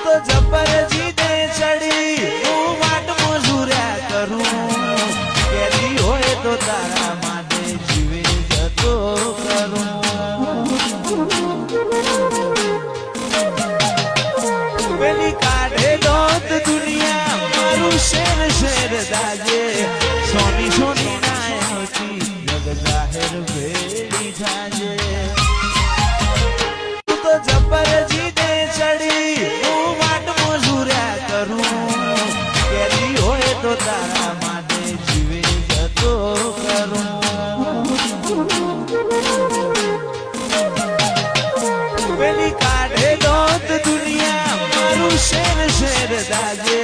તો જબર જીદે ચડી હું વાટ મજૂર્યા કરું કેદી હોય તો તારા માટે જીવે જતો કરું પેલી કાઢે દોત દુનિયા મારું શેર શેર દાજે સોની સોની નાયતી જગ જાહેર ભેડી જાજે તો જબર જીદે ચડી હું વાટ મજૂર્યા કરું કેદી હોય તો તારા માટે જીવે જતો કરું પેલી કાઢે દોત દુનિયા મારું શેર શેર દાજે